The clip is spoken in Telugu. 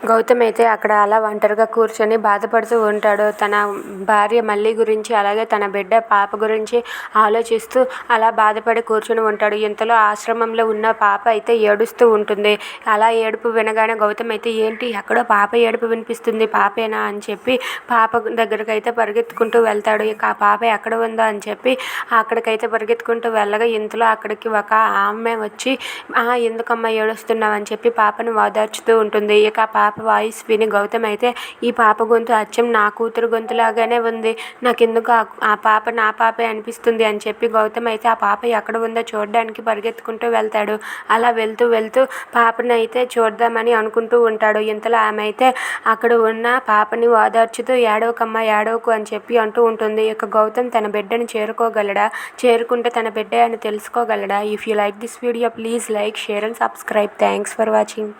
గౌతమ్ అయితే అక్కడ అలా ఒంటరిగా కూర్చొని బాధపడుతూ ఉంటాడు. తన భార్య మల్లి గురించి, అలాగే తన బిడ్డ పాప గురించి ఆలోచిస్తూ అలా బాధపడి కూర్చొని ఉంటాడు. ఇంతలో ఆశ్రమంలో ఉన్న పాప అయితే ఏడుస్తూ ఉంటుంది. అలా ఏడుపు వినగానే గౌతమ్ అయితే ఏంటి ఎక్కడో పాప ఏడుపు వినిపిస్తుంది, పాపేనా అని చెప్పి పాప దగ్గరికి అయితే పరిగెత్తుకుంటూ వెళ్తాడు. ఇక ఆ పాప ఎక్కడ ఉందో అని చెప్పి అక్కడికైతే పరిగెత్తుకుంటూ వెళ్ళగా ఇంతలో అక్కడికి ఒక ఆమె వచ్చి ఎందుకమ్మా ఏడుస్తున్నావు అని చెప్పి పాపను ఓదార్చుతూ ఉంటుంది. ఇక ఆ పాప వాయిస్ విని గౌతమ్ అయితే ఈ పాప గొంతు అచ్చం నా కూతురు గొంతులాగానే ఉంది, నాకెందుకు ఆ పాప నా పాపే అనిపిస్తుంది అని చెప్పి గౌతమ్ అయితే ఆ పాప ఎక్కడ ఉందో చూడడానికి పరిగెత్తుకుంటూ వెళ్తాడు. అలా వెళ్తూ వెళ్తూ పాపను అయితే చూద్దామని అనుకుంటూ ఉంటాడు. ఇంతలో ఆమె అయితే అక్కడ ఉన్న పాపని ఓదార్చుతూ ఏడవకమ్మా ఏడవకు అని చెప్పి అంటూ ఉంటుంది. ఇక గౌతమ్ తన బిడ్డను చేరుకోగలడా, చేరుకుంటే తన బిడ్డ అని తెలుసుకోగలడా? If you like this video please like, share and subscribe. Thanks for watching.